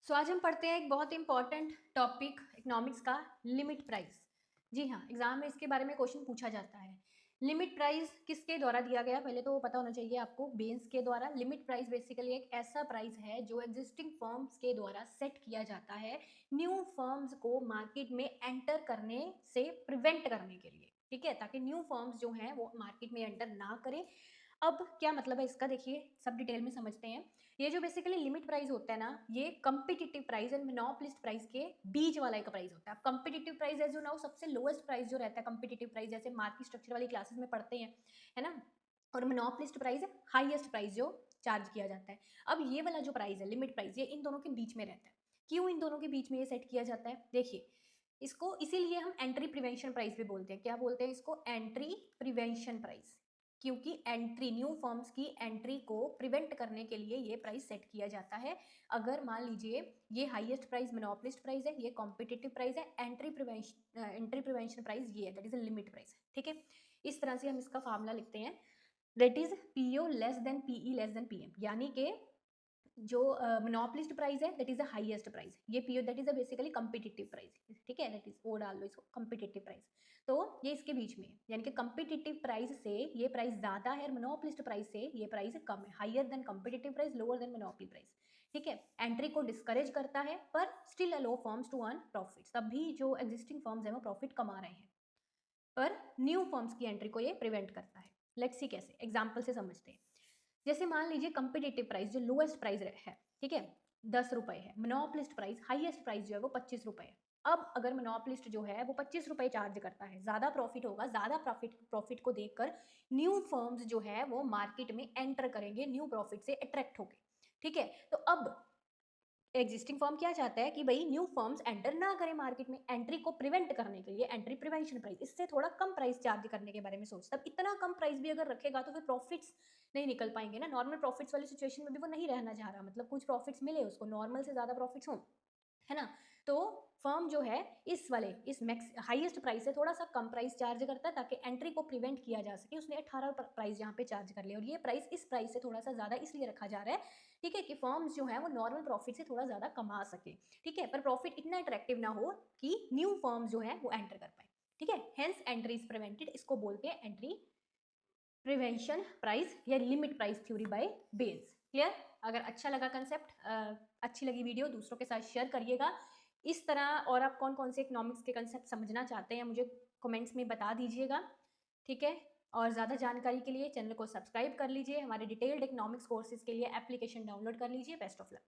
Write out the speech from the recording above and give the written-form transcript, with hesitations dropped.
सो आज हम पढ़ते हैं एक बहुत इंपॉर्टेंट टॉपिक इकोनॉमिक्स का, लिमिट प्राइस। जी हाँ, एग्जाम में इसके बारे में क्वेश्चन पूछा जाता है। लिमिट प्राइस किसके द्वारा दिया गया, पहले तो वो पता होना चाहिए आपको, बेंस के द्वारा। लिमिट प्राइस बेसिकली एक ऐसा प्राइस है जो एग्जिस्टिंग फर्म्स के द्वारा सेट किया जाता है न्यू फर्म्स को मार्केट में एंटर करने से प्रिवेंट करने के लिए, ठीक है, ताकि न्यू फर्म्स जो हैं वो मार्केट में एंटर ना करें। अब क्या मतलब है इसका, देखिए सब डिटेल में समझते हैं। ये जो बेसिकली लिमिट प्राइस होता है ना, ये competitive price and monopolist price के बीच वाला एक प्राइस होता है। Competitive price as you now सबसे लोएस्ट प्राइस जो रहता है, कम्पिटिटिव प्राइस जैसे मार्केट स्ट्रक्चर वाली क्लासेस में पढ़ते हैं, है ना। और मोनोपोलिस्ट प्राइस है हाईएस्ट प्राइस जो चार्ज किया जाता है। अब ये वाला जो प्राइस है लिमिट प्राइस, ये इन दोनों के बीच में रहता है। क्यों इन दोनों के बीच में ये सेट किया जाता है, देखिए इसको इसीलिए हम एंट्री प्रिवेंशन प्राइस भी बोलते हैं। क्या बोलते हैं इसको? Entry prevention price. क्योंकि एंट्री, न्यू फर्म्स की एंट्री को प्रिवेंट करने के लिए ये प्राइस सेट किया जाता है। अगर मान लीजिए ये हाईएस्ट प्राइस मोनोपोलिस्ट प्राइस है, ये कॉम्पिटिटिव प्राइस है, एंट्री प्रिवेंशन प्राइस ये है, that is a limit price, ठीक है। इस तरह से हम इसका फार्मूला लिखते हैं, that is PO less than PE less than PM, यानी कि जो मोनोपोलिस्ट प्राइस है that is the highest price, ये PO that is a basically competitive price, ठीक है, दैट इज वो डाल लो इसको कम्पिटिटिव प्राइस। तो ये इसके बीच में है, यानी कि कम्पिटिटिव प्राइस से ये प्राइस ज्यादा है, मोनोपोलिस्ट प्राइस से ये प्राइस कम है। Higher than competitive price, lower than monopoly price, ठीक है। एंट्री को डिस्करेज करता है पर still allow firms to earn profit. तब भी जो एग्जिस्टिंग फर्म्स है वो प्रॉफिट कमा रहे हैं, पर न्यू फर्म्स की एंट्री को ये प्रिवेंट करता है। लेट्स सी कैसे, एग्जाम्पल से समझते हैं। जैसे मान लीजिए कंपिटेटिव प्राइस जो लोएस्ट प्राइस है, ठीक है, 10 रुपए है। मोनोपोलिस्ट प्राइस हाईएस्ट प्राइस जो है वो 25 रुपए है। अब अगर मोनोपोलिस्ट जो है वो 25 रुपए चार्ज करता है, ज्यादा प्रॉफिट होगा, ज्यादा प्रॉफिट को देखकर न्यू फर्म्स जो है वो मार्केट में एंटर करेंगे, न्यू प्रॉफिट से अट्रैक्ट होके, ठीक है। तो अब एग्जिस्टिंग फर्म क्या चाहता है कि भाई न्यू फर्म्स एंटर ना करें मार्केट में, एंट्री को प्रिवेंट करने के लिए एंट्री प्रिवेंशन प्राइस, इससे थोड़ा कम प्राइस चार्ज करने के बारे में सोचता है। अब इतना कम प्राइस भी अगर रखेगा तो फिर प्रॉफिट्स नहीं निकल पाएंगे ना, नॉर्मल प्रॉफिट्स वाली सिचुएशन में भी वो नहीं रहना चाह रहा, मतलब कुछ प्रॉफिट्स मिले उसको, नॉर्मल से ज्यादा प्रॉफिट्स हों, है ना। तो फर्म जो है इस मैक्स हाईएस्ट प्राइस से थोड़ा सा कम प्राइस चार्ज करता है ताकि एंट्री को प्रिवेंट किया जा सके। उसने 18 प्राइस यहाँ पे चार्ज कर लिया, और ये प्राइस इस प्राइस से थोड़ा सा ज्यादा इसलिए रखा जा रहा है, ठीक है, कि फर्म्स जो है वो नॉर्मल प्रॉफिट से थोड़ा ज्यादा कमा सके, ठीक है, पर प्रॉफिट इतना अट्रैक्टिव ना हो कि न्यू फर्म्स जो है वो एंटर कर पाए, ठीक है। हेंस एंट्री इज प्रिवेंटेड, इसको बोलते हैं एंट्री प्रिवेंशन प्राइस या लिमिट प्राइस थ्योरी बाय बेन्स। क्लियर? अगर अच्छा लगा कंसेप्ट, अच्छी लगी वीडियो, दूसरों के साथ शेयर करिएगा। इस तरह और आप कौन कौन से इकोनॉमिक्स के कंसेप्ट समझना चाहते हैं मुझे कमेंट्स में बता दीजिएगा, ठीक है। और ज़्यादा जानकारी के लिए चैनल को सब्सक्राइब कर लीजिए, हमारे डिटेल्ड इकोनॉमिक्स कोर्सेज के लिए एप्लीकेशन डाउनलोड कर लीजिए। Best of luck.